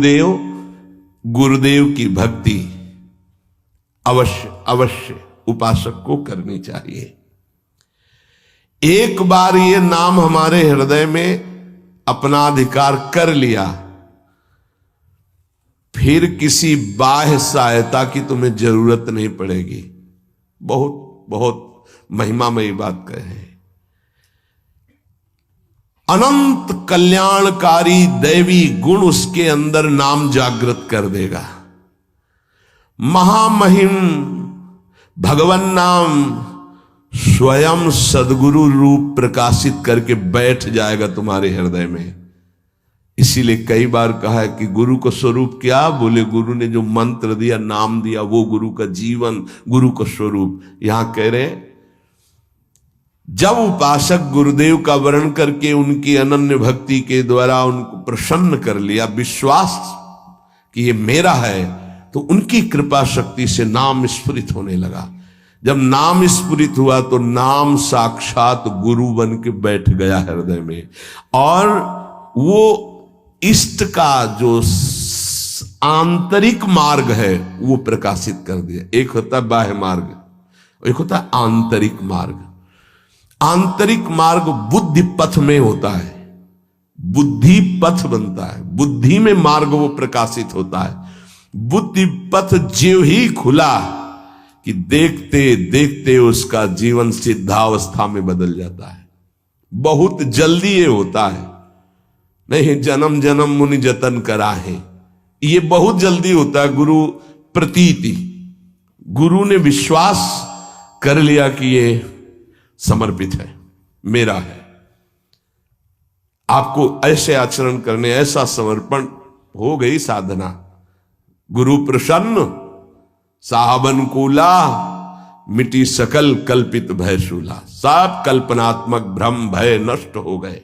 देव गुरुदेव की भक्ति अवश्य अवश्य उपासक को करनी चाहिए। एक बार ये नाम हमारे हृदय में अपना अधिकार कर लिया, फिर किसी बाह्य सहायता की तुम्हें जरूरत नहीं पड़ेगी। बहुत बहुत महिमामयी बात कह रहे हैं। अनंत कल्याणकारी दैवी गुण उसके अंदर नाम जागृत कर देगा। महामहिम भगवान नाम स्वयं सदगुरु रूप प्रकाशित करके बैठ जाएगा तुम्हारे हृदय में। इसीलिए कई बार कहा है कि गुरु को स्वरूप क्या? बोले गुरु ने जो मंत्र दिया, नाम दिया, वो गुरु का जीवन, गुरु का स्वरूप। यहां कह रहे जब उपासक गुरुदेव का वर्ण करके उनकी अनन्य भक्ति के द्वारा उनको प्रसन्न कर लिया, विश्वास कि ये मेरा है, तो उनकी कृपा शक्ति से नाम स्फुरित होने लगा। जब नाम स्फुरित हुआ तो नाम साक्षात गुरु बन के बैठ गया हृदय में, और वो इष्ट का जो आंतरिक मार्ग है वो प्रकाशित कर दिया। एक होता है बाह्य मार्ग, एक होता है आंतरिक मार्ग। आंतरिक मार्ग बुद्धि पथ में होता है, बुद्धि पथ बनता है, बुद्धि में मार्ग वो प्रकाशित होता है। बुद्धि पथ ज्यों ही खुला कि देखते देखते उसका जीवन सिद्धावस्था में बदल जाता है। बहुत जल्दी ये होता है, नहीं जन्म जन्म मुनि जतन करा है, ये बहुत जल्दी होता है। गुरु प्रतीति, गुरु ने विश्वास कर लिया कि ये समर्पित है, मेरा है। आपको ऐसे आचरण करने, ऐसा समर्पण, हो गई साधना। गुरु प्रसन्न साहबन कूला, मिटी सकल कल्पित भय शूला। सब कल्पनात्मक भ्रम भय नष्ट हो गए।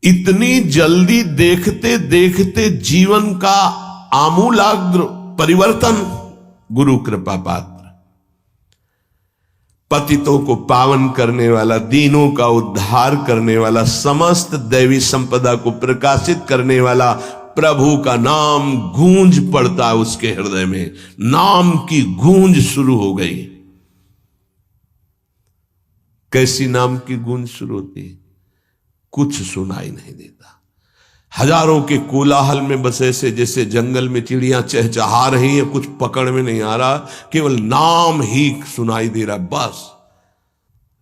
इतनी जल्दी देखते देखते जीवन का आमूलाग्र परिवर्तन गुरु कृपा पात्र, पतितों को पावन करने वाला, दीनों का उद्धार करने वाला, समस्त दैवी संपदा को प्रकाशित करने वाला प्रभु का नाम गूंज पड़ता है उसके हृदय में। नाम की गूंज शुरू हो गई। कैसी नाम की गूंज शुरू होती है? कुछ सुनाई नहीं देता। हजारों के कोलाहल में बस ऐसे जैसे जंगल में चिड़ियां चहचहा रही हैं, कुछ पकड़ में नहीं आ रहा, केवल नाम ही सुनाई दे रहा। बस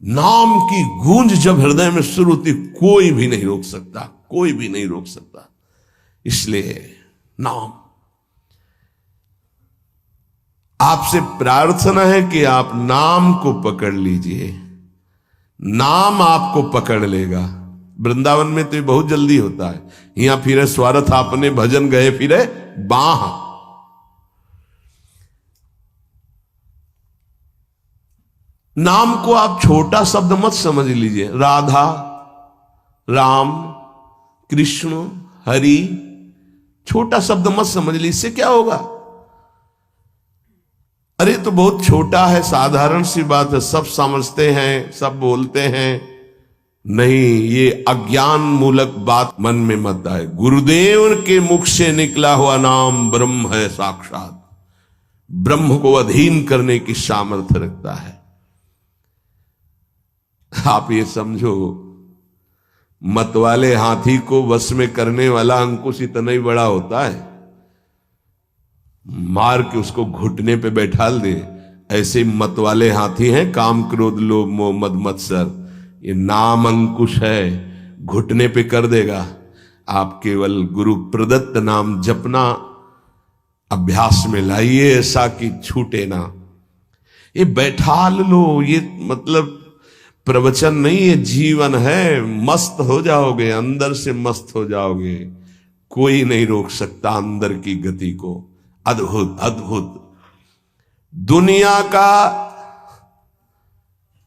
नाम की गूंज जब हृदय में शुरू होती, कोई भी नहीं रोक सकता, कोई भी नहीं रोक सकता। इसलिए नाम, आपसे प्रार्थना है कि आप नाम को पकड़ लीजिए, नाम आपको पकड़ लेगा। वृंदावन में तो ये बहुत जल्दी होता है। यहां फिरे स्वार्थ आपने भजन गए फिरे बाह। नाम को आप छोटा शब्द मत समझ लीजिए। राधा, राम, कृष्ण, हरि, छोटा शब्द मत समझ लीजिए। इससे क्या होगा? अरे तो बहुत छोटा है, साधारण सी बात है, सब समझते हैं, सब बोलते हैं। नहीं, ये अज्ञान मूलक बात मन में मत आए। गुरुदेव के मुख से निकला हुआ नाम ब्रह्म है साक्षात। ब्रह्म को अधीन करने की सामर्थ्य रखता है। आप ये समझो, मतवाले हाथी को वश में करने वाला अंकुश इतना ही बड़ा होता है, मार के उसको घुटने पे बैठाल दे। ऐसे मतवाले हाथी हैं काम, क्रोध, लोभ, मोह, मद, मत्सर। ये नाम अंकुश है, घुटने पे कर देगा। आप केवल गुरु प्रदत्त नाम जपना अभ्यास में लाइए, ऐसा कि छूटे ना। ये बैठा लो, ये मतलब प्रवचन नहीं, ये जीवन है। मस्त हो जाओगे, अंदर से मस्त हो जाओगे। कोई नहीं रोक सकता अंदर की गति को। अद्भुत अद्भुत। दुनिया का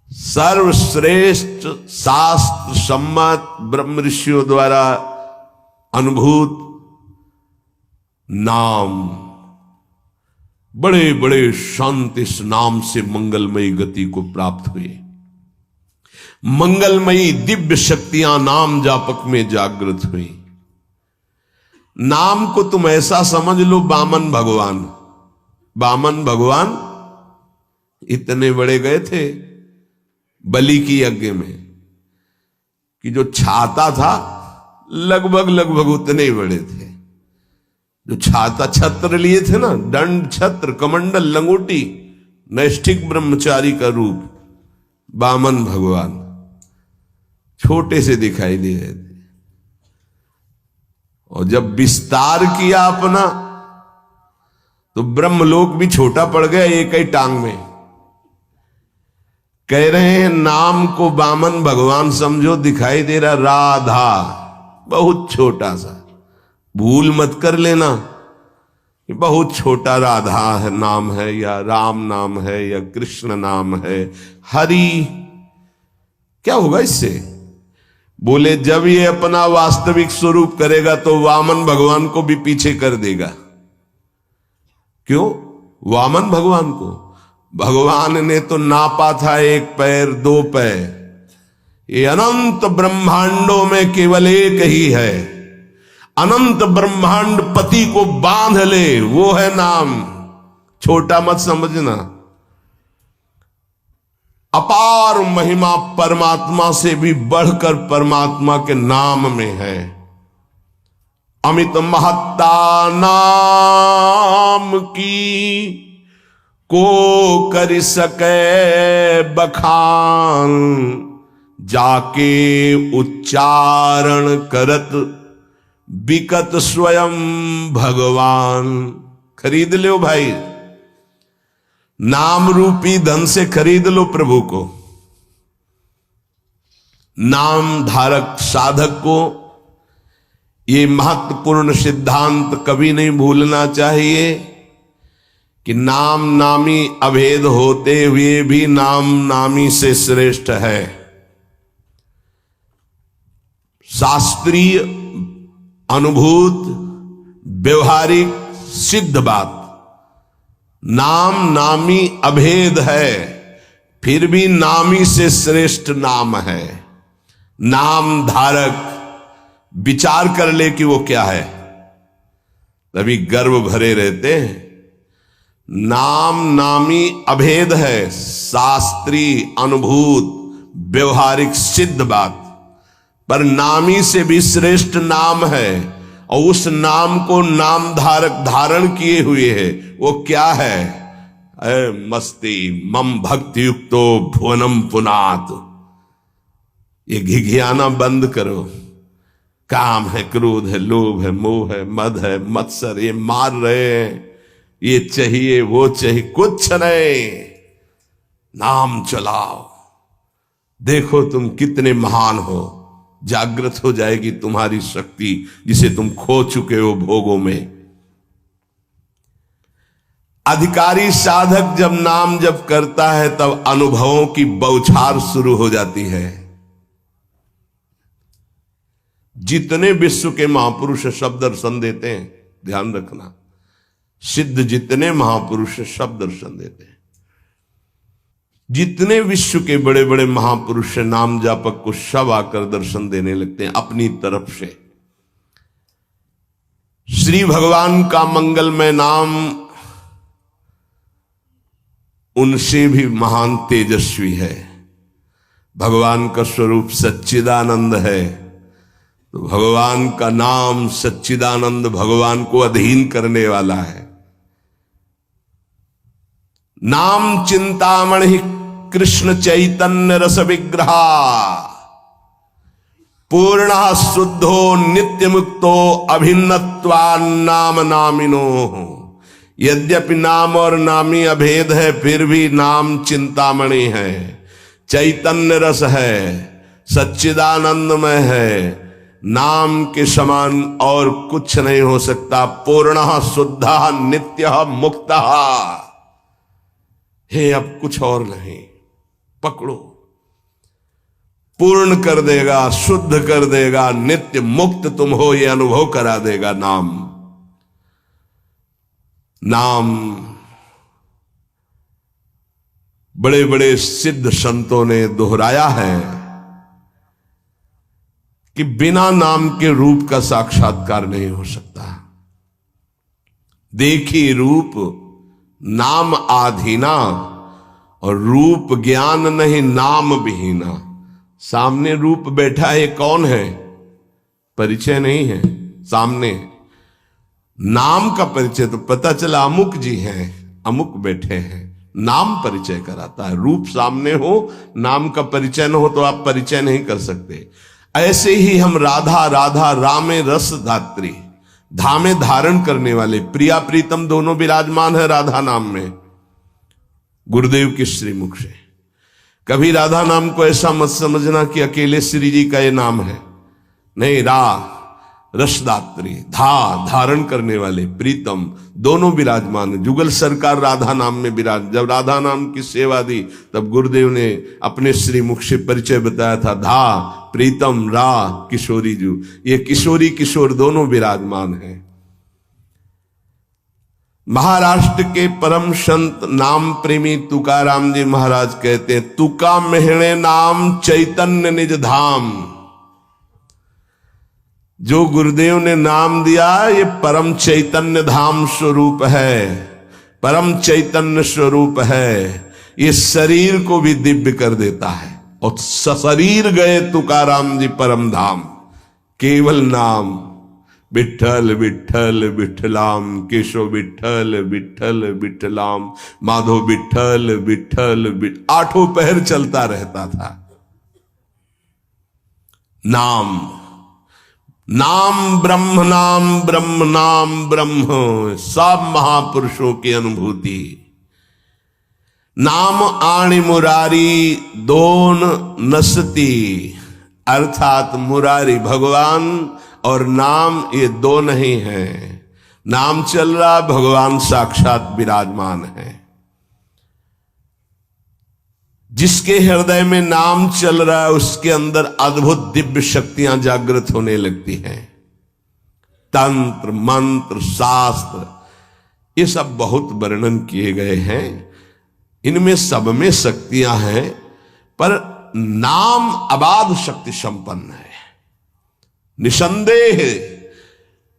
सर्वश्रेष्ठ शास्त्र सम्मत ब्रह्म ऋषियों द्वारा अनुभूत नाम, बड़े बड़े संत इस नाम से मंगलमयी गति को प्राप्त हुए। मंगलमयी दिव्य शक्तियां नाम जापक में जागृत हुई। नाम को तुम ऐसा समझ लो, वामन भगवान। वामन भगवान इतने बड़े गए थे बलि की यज्ञ में कि जो छाता था लगभग लगभग उतने ही बड़े थे। जो छाता छत्र लिए थे ना, दंड छत्र कमंडल लंगोटी, नैष्ठिक ब्रह्मचारी का रूप, वामन भगवान छोटे से दिखाई दे रहे थे। और जब विस्तार किया अपना तो ब्रह्मलोक भी छोटा पड़ गया एक ही टांग में। कह रहे हैं नाम को वामन भगवान समझो, दिखाई दे रहा राधा, बहुत छोटा सा। भूल मत कर लेना, बहुत छोटा राधा है नाम है, या राम नाम है, या कृष्ण नाम है, हरि। क्या होगा इससे? बोले जब ये अपना वास्तविक स्वरूप करेगा तो वामन भगवान को भी पीछे कर देगा। क्यों? वामन भगवान को भगवान ने तो नापा था एक पैर दो पैर। ये अनंत ब्रह्मांडों में केवल एक ही है। अनंत ब्रह्मांड पति को बांध ले, वो है नाम। छोटा मत समझना। अपार महिमा परमात्मा से भी बढ़कर परमात्मा के नाम में है। अमित महत्ता नाम की को कर सके बखान, जाके उच्चारण करत बिकत स्वयं भगवान। खरीद लो भाई, नाम रूपी धन से खरीद लो प्रभु को। नाम धारक साधक को ये महत्वपूर्ण सिद्धांत कभी नहीं भूलना चाहिए कि नाम नामी अभेद होते हुए भी नाम नामी से श्रेष्ठ है। शास्त्रीय अनुभूत व्यवहारिक सिद्ध बात, नाम नामी अभेद है, फिर भी नामी से श्रेष्ठ नाम है। नाम धारक विचार कर ले कि वो क्या है, तभी गर्व भरे रहते हैं। नाम नामी अभेद है, शास्त्रीय अनुभूत व्यवहारिक सिद्ध बात, पर नामी से भी श्रेष्ठ नाम है। और उस नाम को नाम धारक धारण किए हुए है, वो क्या है? मस्ती मम भक्ति युक्तो भुवनम पुनात। ये घिघियाना बंद करो। काम है, क्रोध है, लोभ है, मोह है, मद है, मत्सर, ये मार रहे हैं, ये चाहिए वो चाहिए, कुछ नहीं। नाम चलाओ, देखो तुम कितने महान हो। जागृत हो जाएगी तुम्हारी शक्ति जिसे तुम खो चुके हो भोगों में। अधिकारी साधक जब नाम जप करता है तब अनुभवों की बौछार शुरू हो जाती है। जितने विश्व के महापुरुष सब दर्शन देते हैं, ध्यान रखना, सिद्ध जितने महापुरुष सब दर्शन देते हैं। जितने विश्व के बड़े बड़े महापुरुष नाम जापक को सब आकर दर्शन देने लगते हैं अपनी तरफ से। श्री भगवान का मंगलमय नाम उनसे भी महान तेजस्वी है। भगवान का स्वरूप सच्चिदानंद है, तो भगवान का नाम सच्चिदानंद भगवान को अधीन करने वाला है। नाम चिंतामणि कृष्ण चैतन्य रस विग्रहा, पूर्ण शुद्धो नित्य मुक्तो अभिन्नत्वा नाम नामिनो। यद्यपि नाम और नामी अभेद है, फिर भी नाम चिंतामणि है, चैतन्य रस है, सच्चिदानंदमय है। नाम के समान और कुछ नहीं हो सकता। पूर्ण शुद्ध नित्य मुक्त है, अब कुछ और नहीं। पकड़ो, पूर्ण कर देगा, शुद्ध कर देगा, नित्य मुक्त तुम हो ये अनुभव करा देगा नाम। नाम बड़े बड़े सिद्ध संतों ने दोहराया है कि बिना नाम के रूप का साक्षात्कार नहीं हो सकता। देखी रूप नाम आधीना, और रूप ज्ञान नहीं नाम विहीना। सामने रूप बैठा है, कौन है? परिचय नहीं है सामने। नाम का परिचय तो पता चला अमुक जी हैं, अमुक बैठे हैं। नाम परिचय कराता है। रूप सामने हो, नाम का परिचय न हो तो आप परिचय नहीं कर सकते। ऐसे ही हम राधा राधा रामे रस धात्री, धामे धारण करने वाले, प्रिया प्रीतम दोनों विराजमान है राधा नाम में, गुरुदेव के श्रीमुख से। कभी राधा नाम को ऐसा मत समझना कि अकेले श्री जी का ये नाम है, नहीं। रसदात्री, धारण करने वाले, प्रीतम दोनों विराजमान है। जुगल सरकार राधा नाम में विराज। जब राधा नाम की सेवा दी तब गुरुदेव ने अपने श्रीमुख से परिचय बताया था, प्रीतम किशोरी जू। ये किशोरी किशोर दोनों विराजमान हैं। महाराष्ट्र के परम संत नाम प्रेमी तुकाराम जी महाराज कहते हैं, तुका मेहणे नाम चैतन्य निज धाम। जो गुरुदेव ने नाम दिया ये परम चैतन्य धाम स्वरूप है, परम चैतन्य स्वरूप है। ये शरीर को भी दिव्य कर देता है। और सशरीर गए तुकाराम जी परम धाम, केवल नाम विठ्ठल विठ्ठल विठ्ठलाम, केशव विठ्ठल विठ्ठल विठ्ठलाम, माधव विठ्ठल विठ्ठल आठों पहर चलता रहता था। नाम नाम ब्रह्म, नाम ब्रह्म, नाम ब्रह्म, सब महापुरुषों की अनुभूति। नाम आणी मुरारी दोन नसती, अर्थात मुरारी भगवान और नाम ये दो नहीं है। नाम चल रहा, भगवान साक्षात विराजमान है। जिसके हृदय में नाम चल रहा है उसके अंदर अद्भुत दिव्य शक्तियां जागृत होने लगती हैं। तंत्र मंत्र शास्त्र ये सब बहुत वर्णन किए गए हैं, इनमें सब में शक्तियां हैं, पर नाम अबाध शक्ति संपन्न है। निसंदेह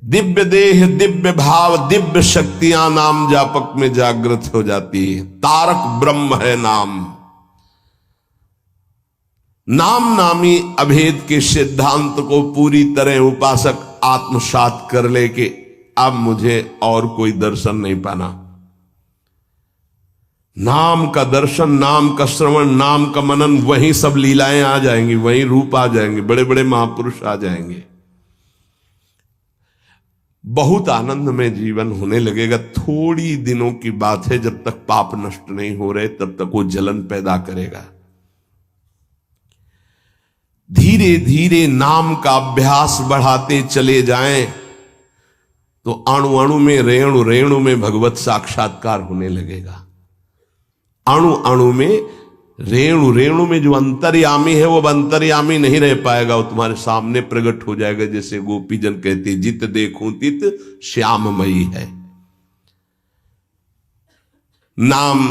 दिव्य देह, दिव्य भाव, दिव्य शक्तियां नाम जापक में जागृत हो जाती है। तारक ब्रह्म है नाम। नाम नामी अभेद के सिद्धांत को पूरी तरह उपासक आत्मसात कर ले कि अब मुझे और कोई दर्शन नहीं पाना। नाम का दर्शन, नाम का श्रवण, नाम का मनन, वहीं सब लीलाएं आ जाएंगी, वहीं रूप आ जाएंगे, बड़े बड़े महापुरुष आ जाएंगे। बहुत आनंद में जीवन होने लगेगा। थोड़ी दिनों की बात है, जब तक पाप नष्ट नहीं हो रहे तब तक वो जलन पैदा करेगा। धीरे धीरे नाम का अभ्यास बढ़ाते चले जाएं तो अणु अणु में, रेणु रेणु में भगवत साक्षात्कार होने लगेगा। अणु अणु में, रेणु रेणु में जो अंतर्यामी है वो अंतर्यामी नहीं रह पाएगा, वो तुम्हारे सामने प्रकट हो जाएगा। जैसे गोपीजन कहते, जित देखूं तित श्याममयी है। नाम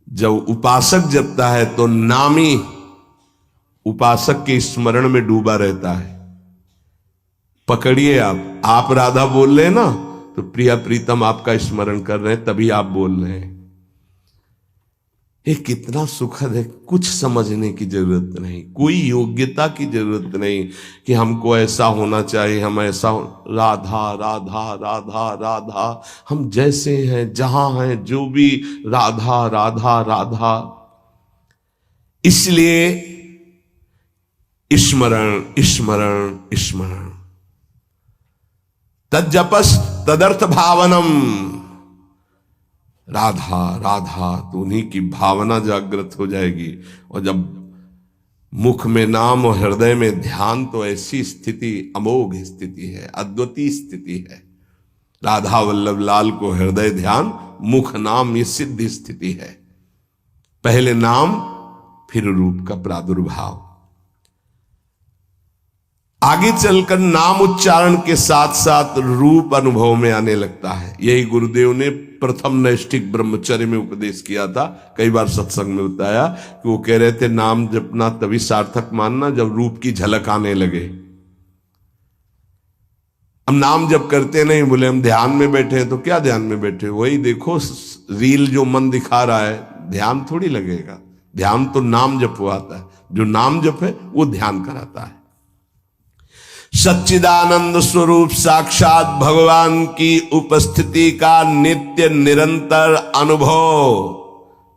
जब उपासक जपता है तो नामी उपासक के स्मरण में डूबा रहता है। पकड़िए, आप राधा बोल रहे हैं ना, तो प्रिया प्रीतम आपका स्मरण कर रहे हैं, तभी आप बोल रहे हैं। ये कितना सुखद है। कुछ समझने की जरूरत नहीं, कोई योग्यता की जरूरत नहीं कि हमको ऐसा होना चाहिए, हम ऐसा राधा राधा राधा राधा, हम जैसे हैं, जहां हैं, जो भी राधा राधा राधा। इसलिए स्मरण स्मरण स्मरण, तज्जपस तदर्थ भावनम। राधा राधा तो उन्हीं की भावना जागृत हो जाएगी। और जब मुख में नाम और हृदय में ध्यान, तो ऐसी स्थिति अमोघ स्थिति है, अद्वितीय स्थिति है। राधा वल्लभ लाल को हृदय ध्यान, मुख नाम, ये सिद्ध स्थिति है। पहले नाम, फिर रूप का प्रादुर्भाव। आगे चलकर नाम उच्चारण के साथ साथ रूप अनुभव में आने लगता है। यही गुरुदेव ने प्रथम नैष्ठिक ब्रह्मचर्य में उपदेश किया था, कई बार सत्संग में बताया कि वो कह रहे थे नाम जपना तभी सार्थक मानना जब रूप की झलक आने लगे। हम नाम जप करते नहीं, बोले हम ध्यान में बैठे हैं, तो क्या ध्यान में बैठे, वही देखो रील जो मन दिखा रहा है, ध्यान थोड़ी लगेगा। ध्यान तो नाम जपवाता है, जो नाम जप है वो ध्यान कराता है। सच्चिदानंद स्वरूप साक्षात भगवान की उपस्थिति का नित्य निरंतर अनुभव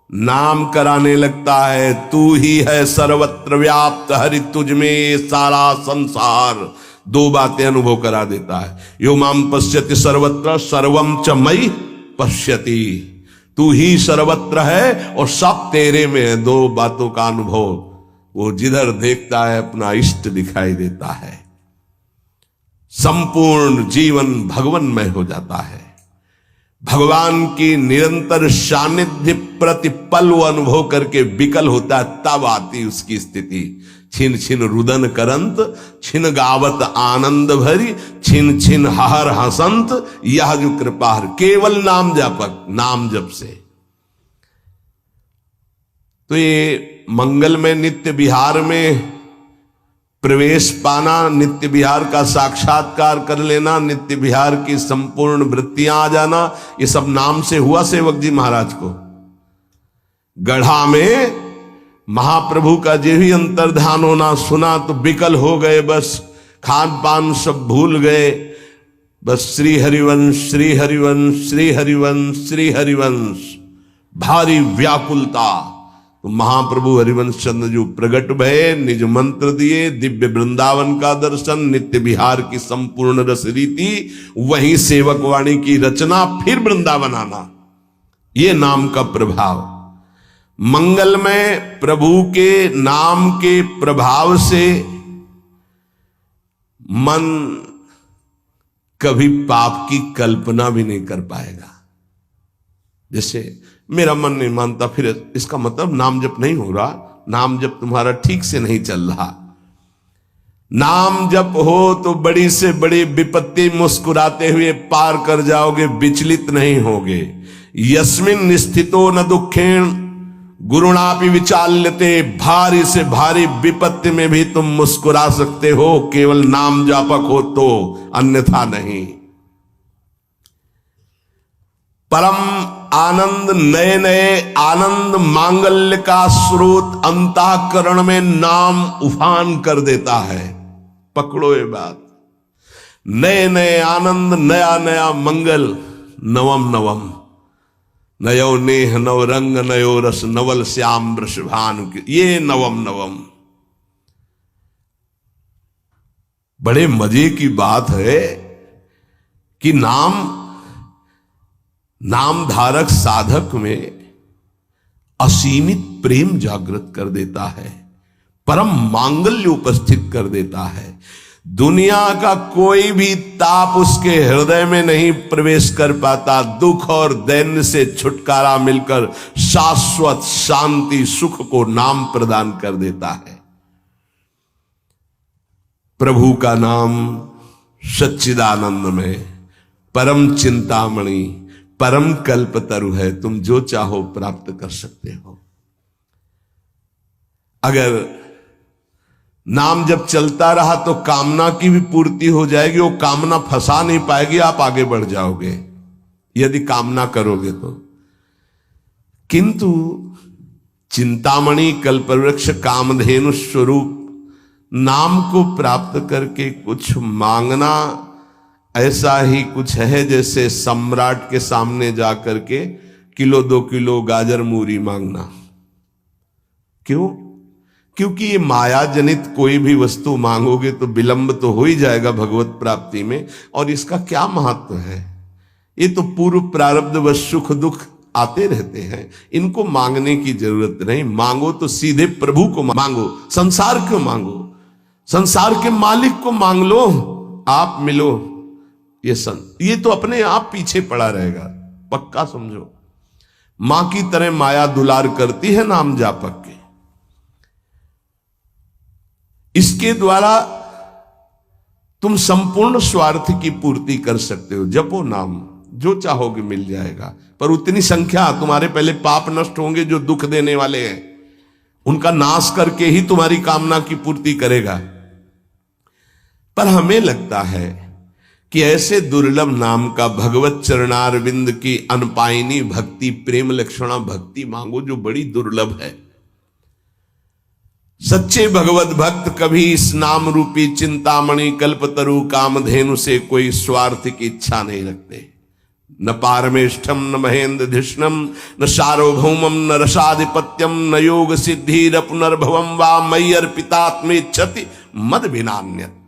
नाम कराने लगता है। तू ही है सर्वत्र व्याप्त, हरि तुझ में सारा संसार। दो बातें अनुभव करा देता है। यो माम पश्यति सर्वत्र सर्वम च मयि पश्यति। तू ही सर्वत्र है और सब तेरे में है। दो बातों का अनुभव, वो जिधर देखता है अपना इष्ट दिखाई देता है। संपूर्ण जीवन भगवन्मय हो जाता है। भगवान की निरंतर सानिध्य प्रतिपल वो अनुभव करके विकल होता है, तब आती उसकी स्थिति। छिन छिन रुदन करंत, छिन गावत आनंद भरी, छिन छिन हर हसंत, यह जो कृपाहर। केवल नाम जापक, नाम जप से। तो ये मंगल में नित्य विहार में प्रवेश पाना, नित्य विहार का साक्षात्कार कर लेना, नित्य विहार की संपूर्ण वृत्तियां आ जाना, ये सब नाम से हुआ सेवक जी महाराज को। गढ़ा में महाप्रभु का जो भी अंतर्ध्यान होना सुना तो विकल हो गए, बस खान पान सब भूल गए। बस श्री हरिवंश, श्री हरिवंश, श्री हरिवंश, श्री हरिवंश, भारी व्याकुलता। तो महाप्रभु हरिवंश चंद्र जो प्रगट भये, निज मंत्र दिए, दिव्य वृंदावन का दर्शन, नित्य विहार की संपूर्ण रस रीति, वहीं सेवक वाणी की रचना, फिर वृंदावन आना, ये नाम का प्रभाव। मंगल में प्रभु के नाम के प्रभाव से मन कभी पाप की कल्पना भी नहीं कर पाएगा। जैसे मेरा मन नहीं मानता, फिर इसका मतलब नाम जप नहीं हो रहा, नाम जप तुम्हारा ठीक से नहीं चल रहा। नाम जप हो तो बड़ी से बड़ी विपत्ति मुस्कुराते हुए पार कर जाओगे, विचलित नहीं होगे। यस्मिन स्थितो न दुखेण गुरुणापि विचाल्यते। भारी से भारी विपत्ति में भी तुम मुस्कुरा सकते हो, केवल नाम जापक हो तो, अन्यथा नहीं। परम आनंद, नए नए आनंद मांगल्य का स्रोत अंतःकरण में नाम उफान कर देता है। पकड़ो ये बात, नए नए आनंद, नया नया मंगल, नवम नवम, नयो नेह नव रंग, नयो रस, नवल श्याम वृषभानु, ये नवम नवम। बड़े मजे की बात है कि नाम धारक साधक में असीमित प्रेम जागृत कर देता है, परम मांगल्य उपस्थित कर देता है। दुनिया का कोई भी ताप उसके हृदय में नहीं प्रवेश कर पाता। दुख और दैन्य से छुटकारा मिलकर शाश्वत शांति सुख को नाम प्रदान कर देता है। प्रभु का नाम सच्चिदानंद में परम चिंतामणि, परम कल्पतरु है। तुम जो चाहो प्राप्त कर सकते हो। अगर नाम जब चलता रहा तो कामना की भी पूर्ति हो जाएगी, वो कामना फंसा नहीं पाएगी, आप आगे बढ़ जाओगे यदि कामना करोगे तो। किंतु चिंतामणि, कल्पवृक्ष, कामधेनु स्वरूप नाम को प्राप्त करके कुछ मांगना ऐसा ही कुछ है जैसे सम्राट के सामने जाकर के किलो 2 किलो गाजर मूरी मांगना। क्यों? क्योंकि ये माया जनित कोई भी वस्तु मांगोगे तो विलंब तो हो ही जाएगा भगवत प्राप्ति में। और इसका क्या महत्व है? ये तो पूर्व प्रारब्ध व सुख दुख आते रहते हैं, इनको मांगने की जरूरत नहीं। मांगो तो सीधे प्रभु को मांगो, संसार क्यों मांगो? संसार के मालिक को मांग लो, आप मिलो। ये तो अपने आप पीछे पड़ा रहेगा, पक्का समझो। मां की तरह माया दुलार करती है नाम जापक के। इसके द्वारा तुम संपूर्ण स्वार्थ की पूर्ति कर सकते हो। जपो नाम, जो चाहोगे मिल जाएगा, पर उतनी संख्या तुम्हारे पहले पाप नष्ट होंगे जो दुख देने वाले हैं, उनका नाश करके ही तुम्हारी कामना की पूर्ति करेगा। पर हमें लगता है कि ऐसे दुर्लभ नाम का भगवत चरणारविंद की अनपायनी भक्ति, प्रेम लक्षणा भक्ति मांगो जो बड़ी दुर्लभ है। सच्चे भगवत भक्त कभी इस नाम रूपी चिंतामणि कल्पतरु कामधेनु से कोई स्वार्थ की इच्छा नहीं रखते। न पारमेष्ठम न महेंद्र धिष्णम न सार्वभौमम न रसाधिपत्यम न योग सिद्धि न पुनर्भवम वा मयि अर्पितात्मेच्छति मद विनान्यत।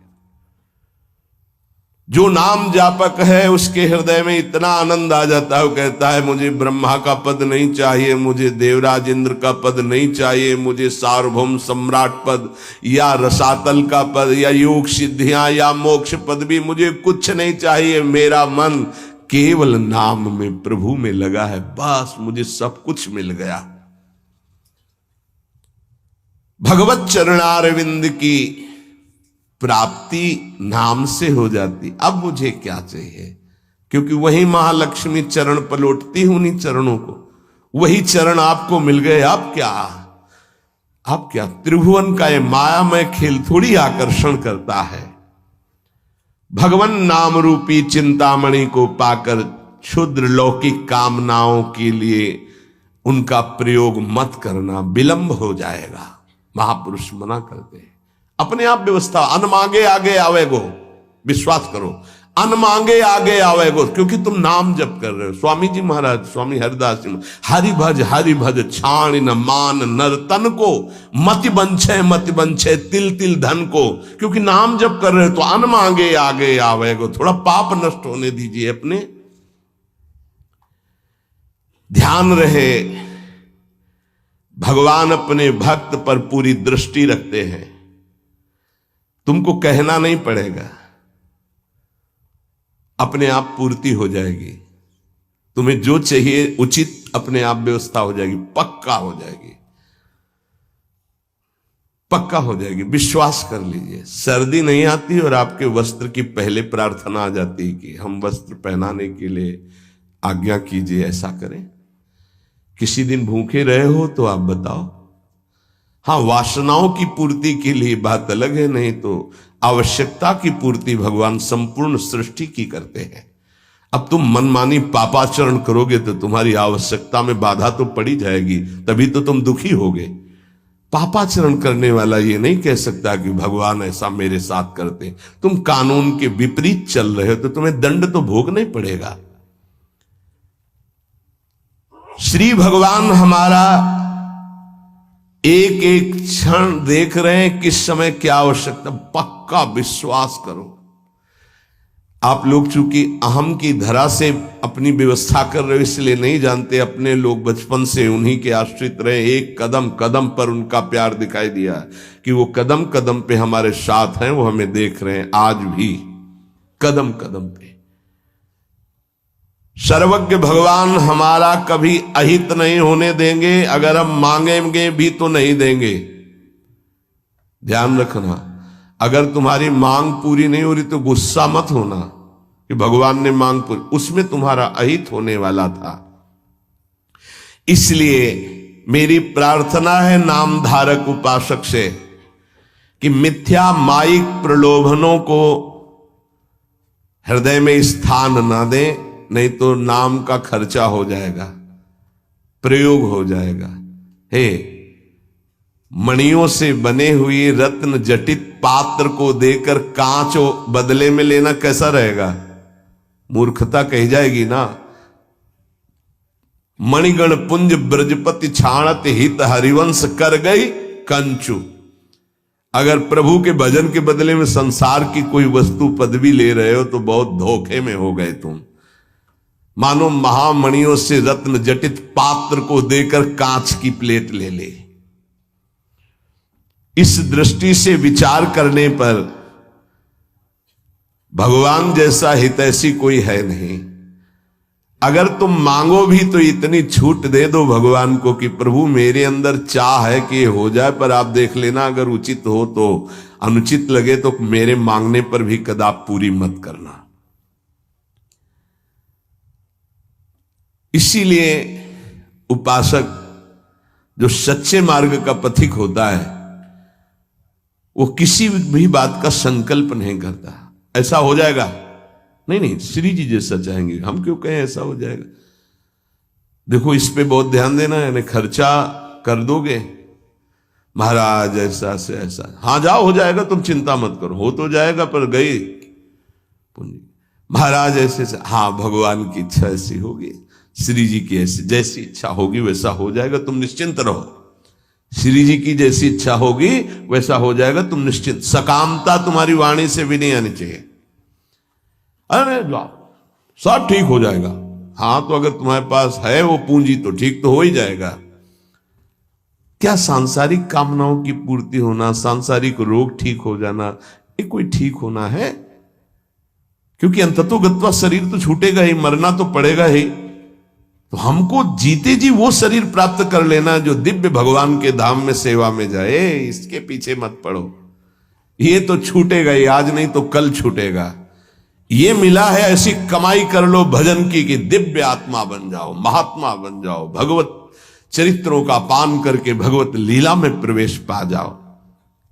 जो नाम जापक है उसके हृदय में इतना आनंद आ जाता है, वो कहता है मुझे ब्रह्मा का पद नहीं चाहिए, मुझे देवराज इंद्र का पद नहीं चाहिए, मुझे सार्वभौम सम्राट पद या रसातल का पद या योग सिद्धियां या मोक्ष पद भी मुझे कुछ नहीं चाहिए। मेरा मन केवल नाम में, प्रभु में लगा है, बस मुझे सब कुछ मिल गया। भगवत चरणारविंद की प्राप्ति नाम से हो जाती। अब मुझे क्या चाहिए, क्योंकि वही महालक्ष्मी चरण पलटती हूं उन्हीं चरणों को, वही चरण आपको मिल गए। अब क्या त्रिभुवन का ये मायामय खेल थोड़ी आकर्षण करता है। भगवान नाम रूपी चिंतामणि को पाकर क्षुद्र लौकिक कामनाओं के लिए उनका प्रयोग मत करना, विलंब हो जाएगा। महापुरुष मना करते हैं। अपने आप व्यवस्था, अन मांगे आगे आवेगो, विश्वास करो, अन मांगे आगे आवेगो, क्योंकि तुम नाम जप कर रहे हो। स्वामी जी महाराज, स्वामी हरिदास जी, हरि भज छाण न मान नर तन को, मति बंछे तिल तिल धन को। क्योंकि नाम जप कर रहे हो तो अन मांगे आगे आवेगो। थोड़ा पाप नष्ट होने दीजिए अपने। ध्यान रहे, भगवान अपने भक्त पर पूरी दृष्टि रखते हैं। तुमको कहना नहीं पड़ेगा, अपने आप पूर्ति हो जाएगी। तुम्हें जो चाहिए उचित अपने आप व्यवस्था हो जाएगी, पक्का हो जाएगी, पक्का हो जाएगी। विश्वास कर लीजिए। सर्दी नहीं आती और आपके वस्त्र की पहले प्रार्थना आ जाती है कि हम वस्त्र पहनाने के लिए आज्ञा कीजिए, ऐसा करें। किसी दिन भूखे रहे हो तो आप बताओ। हाँ, वासनाओं की पूर्ति के लिए बात अलग है, नहीं तो आवश्यकता की पूर्ति भगवान संपूर्ण सृष्टि की करते हैं। अब तुम मनमानी पापाचरण करोगे तो तुम्हारी आवश्यकता में बाधा तो पड़ी जाएगी, तभी तो तुम दुखी होगे। पापाचरण करने वाला ये नहीं कह सकता कि भगवान ऐसा मेरे साथ करते। तुम कानून के विपरीत चल रहे हो तो तुम्हें दंड तो भोगना ही पड़ेगा। श्री भगवान हमारा एक एक क्षण देख रहे हैं, किस समय क्या आवश्यकता। पक्का विश्वास करो। आप लोग चूंकि अहम की धरा से अपनी व्यवस्था कर रहे हो इसलिए नहीं जानते। अपने लोग बचपन से उन्हीं के आश्रित रहे, एक कदम कदम पर उनका प्यार दिखाई दिया कि वो कदम कदम पे हमारे साथ हैं, वो हमें देख रहे हैं आज भी कदम कदम पे। सर्वज्ञ भगवान हमारा कभी अहित नहीं होने देंगे, अगर हम मांगेंगे भी तो नहीं देंगे। ध्यान रखना, अगर तुम्हारी मांग पूरी नहीं हो रही तो गुस्सा मत होना कि भगवान ने मांग पूरी, उसमें तुम्हारा अहित होने वाला था। इसलिए मेरी प्रार्थना है नाम धारक उपासक से कि मिथ्या माइक प्रलोभनों को हृदय में स्थान ना दें, नहीं तो नाम का खर्चा हो जाएगा, प्रयोग हो जाएगा। हे, मणियों से बने हुए रत्न जटित पात्र को देकर कांच बदले में लेना कैसा रहेगा? मूर्खता कही जाएगी ना। मणिगण पुंज ब्रजपति छाणत हित हरिवंश कर गई कंचु। अगर प्रभु के भजन के बदले में संसार की कोई वस्तु पदवी ले रहे हो तो बहुत धोखे में हो गए तुम। मानो महामणियों से रत्न जटित पात्र को देकर कांच की प्लेट ले ले। इस दृष्टि से विचार करने पर भगवान जैसा हितैषी कोई है नहीं। अगर तुम मांगो भी तो इतनी छूट दे दो भगवान को कि प्रभु मेरे अंदर चाह है कि हो जाए, पर आप देख लेना अगर उचित हो तो, अनुचित लगे तो मेरे मांगने पर भी कदाप पूरी मत करना। इसीलिए उपासक जो सच्चे मार्ग का पथिक होता है वो किसी भी बात का संकल्प नहीं करता ऐसा हो जाएगा, नहीं नहीं श्री जी जैसा चाहेंगे, हम क्यों कहें ऐसा हो जाएगा। देखो इस पे बहुत ध्यान देना है, यानी खर्चा कर दोगे महाराज ऐसा से ऐसा, हाँ जाओ हो जाएगा, तुम चिंता मत करो, हो तो जाएगा पर गई पुण्य। महाराज ऐसे से, हाँ भगवान की इच्छा ऐसी होगी, श्री जी की ऐसी जैसी इच्छा होगी वैसा हो जाएगा, तुम निश्चिंत रहो। श्री जी की जैसी इच्छा होगी वैसा हो जाएगा, तुम निश्चिंत, सकामता तुम्हारी वाणी से भी नहीं आनी चाहिए। अरे जाओ सब ठीक हो जाएगा, हाँ तो अगर तुम्हारे पास है वो पूंजी तो ठीक तो हो ही जाएगा। क्या सांसारिक कामनाओं की पूर्ति होना, सांसारिक रोग ठीक हो जाना, ये कोई ठीक होना है? क्योंकि अंततोगत्वा शरीर तो छूटेगा ही, मरना तो पड़ेगा ही। तो हमको जीते जी वो शरीर प्राप्त कर लेना जो दिव्य भगवान के धाम में सेवा में जाए, इसके पीछे मत पड़ो। ये तो छूटेगा ही, आज नहीं तो कल छूटेगा। ये मिला है ऐसी कमाई कर लो भजन की कि दिव्य आत्मा बन जाओ, महात्मा बन जाओ, भगवत चरित्रों का पान करके भगवत लीला में प्रवेश पा जाओ।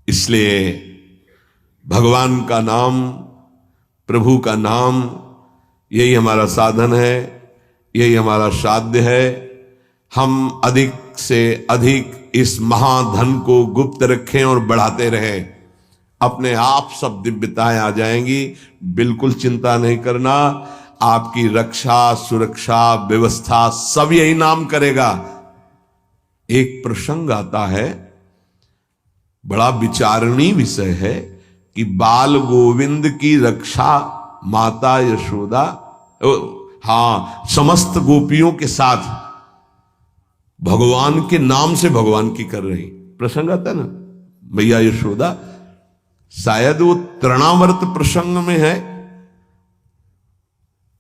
इसलिए भगवान का नाम, प्रभु का नाम, यही हमारा साधन है, यही हमारा साध्य है। हम अधिक से अधिक इस महाधन को गुप्त रखें और बढ़ाते रहें, अपने आप सब दिव्यताएं आ जाएंगी। बिल्कुल चिंता नहीं करना, आपकी रक्षा सुरक्षा व्यवस्था सब यही नाम करेगा। एक प्रसंग आता है, बड़ा विचारणीय विषय है कि बाल गोविंद की रक्षा माता यशोदा, हाँ समस्त गोपियों के साथ भगवान के नाम से भगवान की कर रही। प्रसंग आता है ना, मैया यशोदा, शायद वो तृणावर्त प्रसंग में है,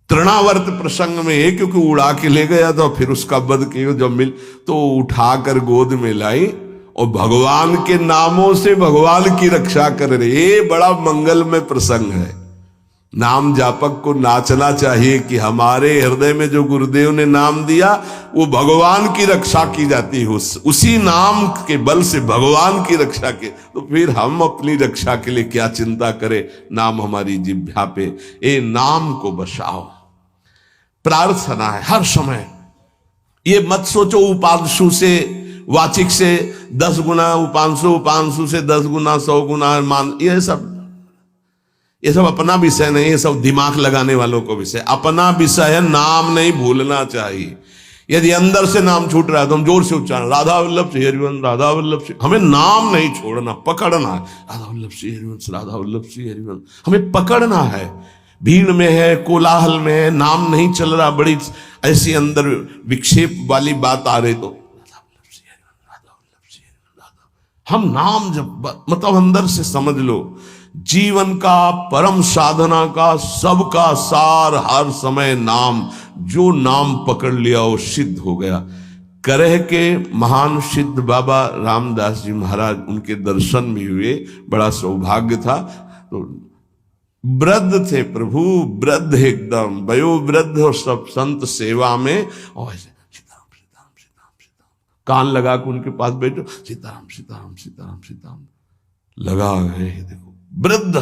तृणावर्त प्रसंग में है, क्योंकि उड़ा के ले गया था, फिर उसका वध किया, जब मिल तो उठाकर गोद में लाई और भगवान के नामों से भगवान की रक्षा कर रही। ये बड़ा मंगलमय प्रसंग है। नाम जापक को नाचना चाहिए कि हमारे हृदय में जो गुरुदेव ने नाम दिया वो भगवान की रक्षा की जाती है, उसी नाम के बल से भगवान की रक्षा के। तो फिर हम अपनी रक्षा के लिए क्या चिंता करें, नाम हमारी जिह्वा पे, ए नाम को बसाओ। प्रार्थना है हर समय, ये मत सोचो उपांशु से वाचिक से 10 गुना, उपांशु उपांशु से 10 गुना 100 गुना मान, ये सब अपना विषय नहीं, ये सब दिमाग लगाने वालों को विषय। अपना विषय है नाम नहीं भूलना चाहिए। यदि अंदर से नाम छूट रहा है तो हम जोर से उच्चारण, राधा वल्लभ श्री हरिवंश, राधा वल्लभ श्री, हमें नाम नहीं छोड़ना, पकड़ना है। राधा वल्लभ श्री हरिवंश, राधा वल्लभ श्री हरिवंश, हमें पकड़ना है। भीड़ में है, कोलाहल में है, नाम नहीं चल रहा, बड़ी ऐसी अंदर विक्षेप वाली बात आ रही तो राधा वल्लभ श्री हरिवंश, राधा वल्लभ श्री हरिवंश, राधा। हम नाम जब मतलब अंदर से समझ लो, जीवन का परम साधना का सबका सार हर समय नाम। जो नाम पकड़ लिया वो सिद्ध हो गया। करह के महान सिद्ध बाबा रामदास जी महाराज, उनके दर्शन भी हुए, बड़ा सौभाग्य था। तो वृद्ध थे प्रभु, वृद्ध एकदम वयोवृद्ध, और सब संत सेवा में, और ऐसे सीताराम सीताराम सीताराम सीताराम, कान लगा के उनके पास बैठो, सीताराम सीताराम सीताराम सीताराम लगा गए। देखो वृद्ध,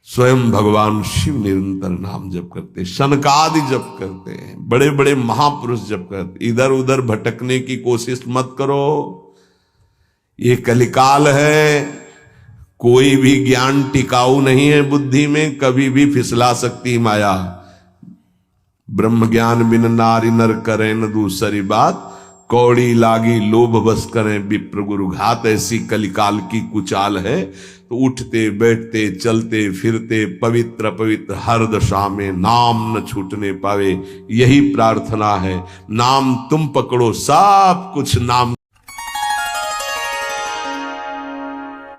स्वयं भगवान शिव निरंतर नाम जप करते, शनकादि जप करते हैं, बड़े बड़े महापुरुष जप करते। इधर उधर भटकने की कोशिश मत करो, ये कलिकाल है। कोई भी ज्ञान टिकाऊ नहीं है बुद्धि में, कभी भी फिसला सकती माया। ब्रह्म ज्ञान बिन नारी नर करें न दूसरी बात, कौड़ी लागी लोभ बस करें विप्र गुरु घात। ऐसी कलिकाल की कुचाल है। तो उठते बैठते चलते फिरते पवित्र पवित्र हर दशा में नाम न छूटने पावे, यही प्रार्थना है। नाम तुम पकड़ो, सब कुछ नाम